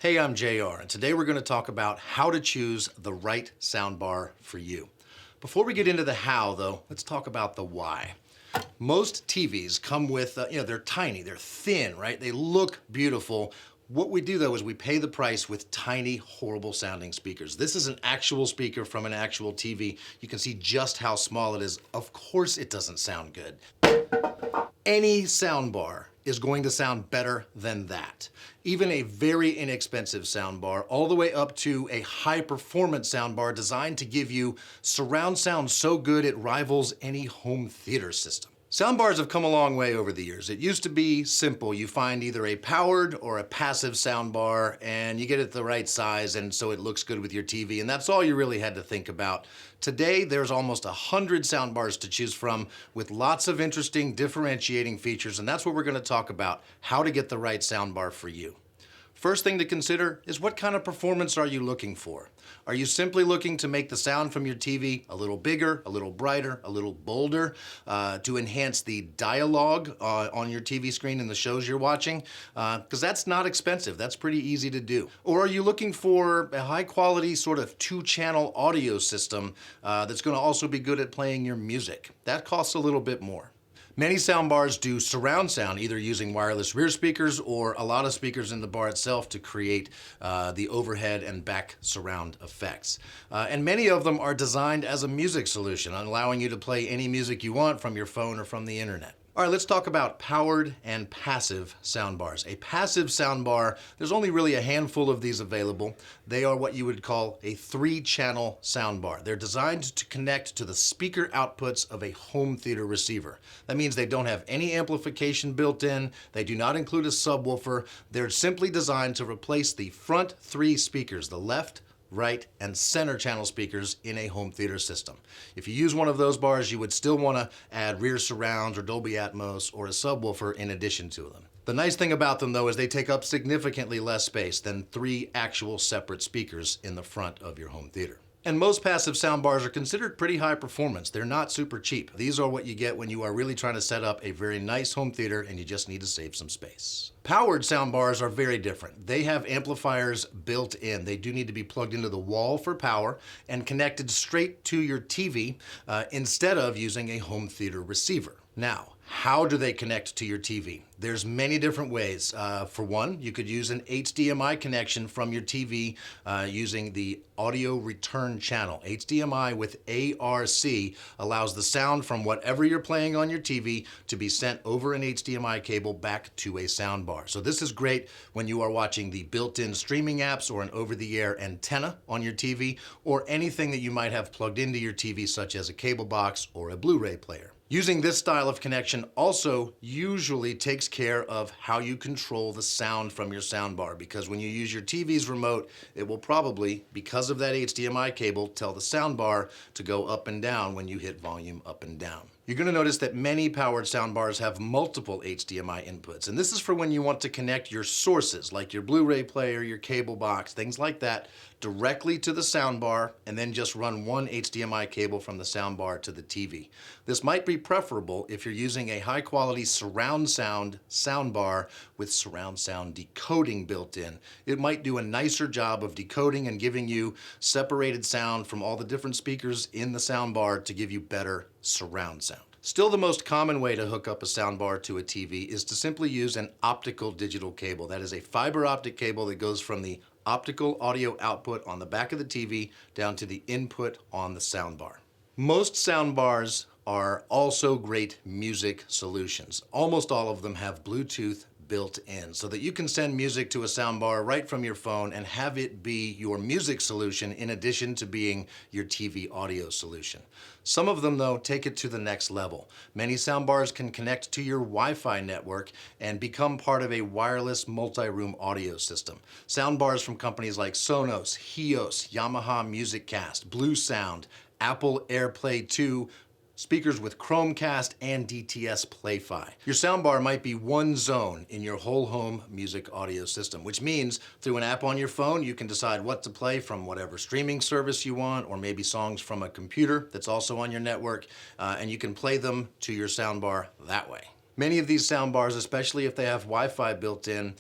Hey, I'm JR, and today we're going to talk about how to choose the right soundbar for you. Before we get into the how, though, let's talk about the why. Most TVs come with, they're tiny, they're thin, right? They look beautiful. What we do, though, is we pay the price with tiny, horrible sounding speakers. This is an actual speaker from an actual TV. You can see just how small it is. Of course it doesn't sound good. Any soundbar is going to sound better than that. Even a very inexpensive soundbar, all the way up to a high-performance soundbar designed to give you surround sound so good it rivals any home theater system. Soundbars have come a long way over the years. It used to be simple. You find either a powered or a passive soundbar, and you get it the right size, and so it looks good with your TV, and that's all you really had to think about. Today, there's almost 100 soundbars to choose from with lots of interesting differentiating features, and that's what we're going to talk about, how to get the right soundbar for you. First thing to consider is what kind of performance are you looking for? Are you simply looking to make the sound from your TV a little bigger, a little brighter, a little bolder, to enhance the dialogue on your TV screen in the shows you're watching? Because that's not expensive. That's pretty easy to do. Or are you looking for a high quality sort of 2-channel audio system that's going to also be good at playing your music? That costs a little bit more. Many soundbars do surround sound, either using wireless rear speakers or a lot of speakers in the bar itself to create the overhead and back surround effects. And many of them are designed as a music solution, allowing you to play any music you want from your phone or from the internet. All right, let's talk about powered and passive soundbars. A passive soundbar, there's only really a handful of these available. They are what you would call a 3-channel soundbar. They're designed to connect to the speaker outputs of a home theater receiver. That means they don't have any amplification built in. They do not include a subwoofer. They're simply designed to replace the front 3 speakers, the left, right, and center channel speakers in a home theater system. If you use one of those bars, you would still want to add rear surrounds or Dolby Atmos or a subwoofer in addition to them. The nice thing about them, though, is they take up significantly less space than 3 actual separate speakers in the front of your home theater. And most passive soundbars are considered pretty high performance. They're not super cheap. These are what you get when you are really trying to set up a very nice home theater and you just need to save some space. Powered soundbars are very different. They have amplifiers built in. They do need to be plugged into the wall for power and connected straight to your TV instead of using a home theater receiver. Now, how do they connect to your TV? There's many different ways. For one, you could use an HDMI connection from your TV using the audio return channel. HDMI with ARC allows the sound from whatever you're playing on your TV to be sent over an HDMI cable back to a soundbar. So this is great when you are watching the built-in streaming apps or an over-the-air antenna on your TV or anything that you might have plugged into your TV, such as a cable box or a Blu-ray player. Using this style of connection also usually takes care of how you control the sound from your soundbar, because when you use your TV's remote, it will probably, because of that HDMI cable, tell the soundbar to go up and down when you hit volume up and down. You're going to notice that many powered soundbars have multiple HDMI inputs, and this is for when you want to connect your sources, like your Blu-ray player, your cable box, things like that, directly to the soundbar, and then just run one HDMI cable from the soundbar to the TV. This might be preferable if you're using a high-quality surround sound soundbar with surround sound decoding built in. It might do a nicer job of decoding and giving you separated sound from all the different speakers in the soundbar to give you better surround sound. Still, the most common way to hook up a soundbar to a TV is to simply use an optical digital cable. That is a fiber optic cable that goes from the optical audio output on the back of the TV down to the input on the soundbar. Most soundbars are also great music solutions. Almost all of them have Bluetooth built in so that you can send music to a soundbar right from your phone and have it be your music solution in addition to being your TV audio solution. Some of them, though, take it to the next level. Many soundbars can connect to your Wi-Fi network and become part of a wireless multi-room audio system. Soundbars from companies like Sonos, Hios, Yamaha MusicCast, Blue Sound, Apple AirPlay 2, speakers with Chromecast and DTS Play-Fi. Your soundbar might be one zone in your whole home music audio system, which means through an app on your phone, you can decide what to play from whatever streaming service you want, or maybe songs from a computer that's also on your network, and you can play them to your soundbar that way. Many of these soundbars, especially if they have Wi-Fi built in,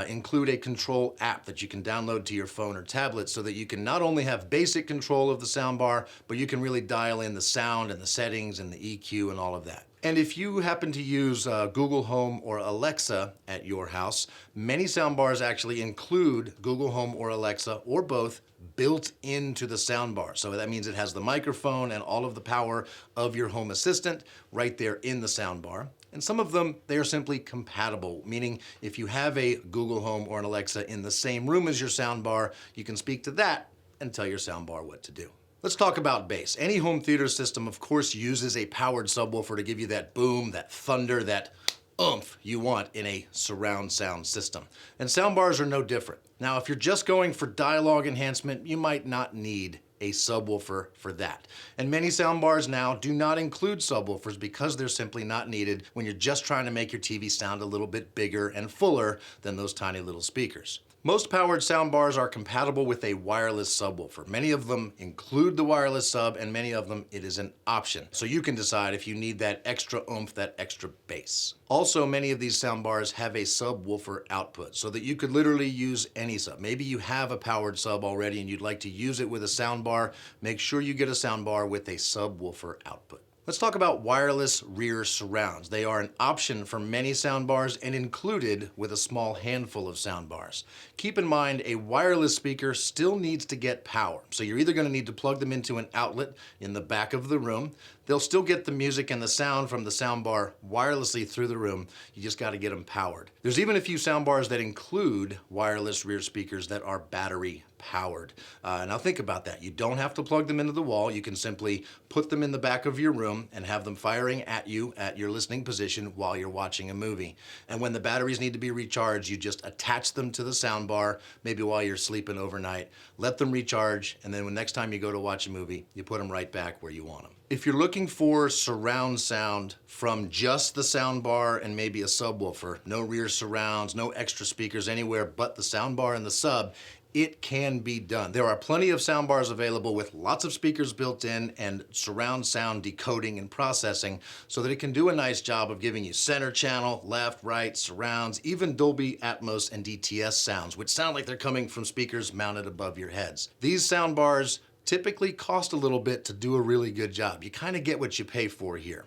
include a control app that you can download to your phone or tablet so that you can not only have basic control of the soundbar, but you can really dial in the sound and the settings and the EQ and all of that. And if you happen to use Google Home or Alexa at your house, many soundbars actually include Google Home or Alexa or both built into the soundbar. So that means it has the microphone and all of the power of your home assistant right there in the soundbar. And some of them, they are simply compatible, meaning if you have a Google Home or an Alexa in the same room as your soundbar, you can speak to that and tell your soundbar what to do. Let's talk about bass. Any home theater system, of course, uses a powered subwoofer to give you that boom, that thunder, that oomph you want in a surround sound system. And soundbars are no different. Now, if you're just going for dialogue enhancement, you might not need a subwoofer for that. And many soundbars now do not include subwoofers because they're simply not needed when you're just trying to make your TV sound a little bit bigger and fuller than those tiny little speakers. Most powered soundbars are compatible with a wireless subwoofer. Many of them include the wireless sub, and many of them it is an option. So you can decide if you need that extra oomph, that extra bass. Also, many of these soundbars have a subwoofer output so that you could literally use any sub. Maybe you have a powered sub already and you'd like to use it with a soundbar. Make sure you get a soundbar with a subwoofer output. Let's talk about wireless rear surrounds. They are an option for many soundbars and included with a small handful of soundbars. Keep in mind, a wireless speaker still needs to get power. So you're either going to need to plug them into an outlet in the back of the room. They'll still get the music and the sound from the soundbar wirelessly through the room. You just got to get them powered. There's even a few soundbars that include wireless rear speakers that are battery powered. Now think about that. You don't have to plug them into the wall. You can simply put them in the back of your room and have them firing at you at your listening position while you're watching a movie. And when the batteries need to be recharged, you just attach them to the soundbar, maybe while you're sleeping overnight, let them recharge, and then when next time you go to watch a movie, you put them right back where you want them. If you're looking for surround sound from just the soundbar and maybe a subwoofer, no rear surrounds, no extra speakers anywhere but the soundbar and the sub, it can be done. There are plenty of soundbars available with lots of speakers built in and surround sound decoding and processing so that it can do a nice job of giving you center channel, left, right, surrounds, even Dolby Atmos and DTS sounds, which sound like they're coming from speakers mounted above your heads. These soundbars typically cost a little bit to do a really good job. You kind of get what you pay for here.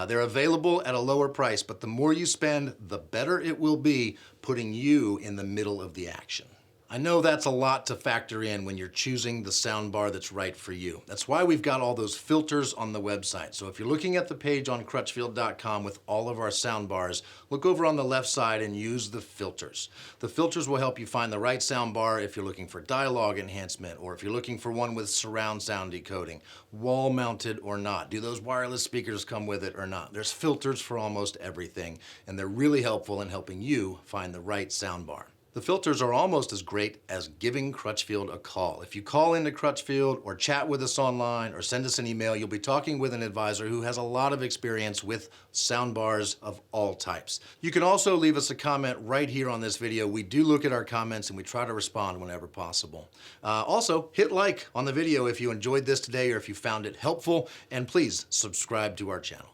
They're available at a lower price, but the more you spend, the better it will be putting you in the middle of the action. I know that's a lot to factor in when you're choosing the soundbar that's right for you. That's why we've got all those filters on the website. So if you're looking at the page on Crutchfield.com with all of our soundbars, look over on the left side and use the filters. The filters will help you find the right soundbar if you're looking for dialogue enhancement or if you're looking for one with surround sound decoding, wall mounted or not. Do those wireless speakers come with it or not? There's filters for almost everything, and they're really helpful in helping you find the right soundbar. The filters are almost as great as giving Crutchfield a call. If you call into Crutchfield or chat with us online or send us an email, you'll be talking with an advisor who has a lot of experience with soundbars of all types. You can also leave us a comment right here on this video. We do look at our comments and we try to respond whenever possible. Also, hit like on the video if you enjoyed this today or if you found it helpful, and please subscribe to our channel.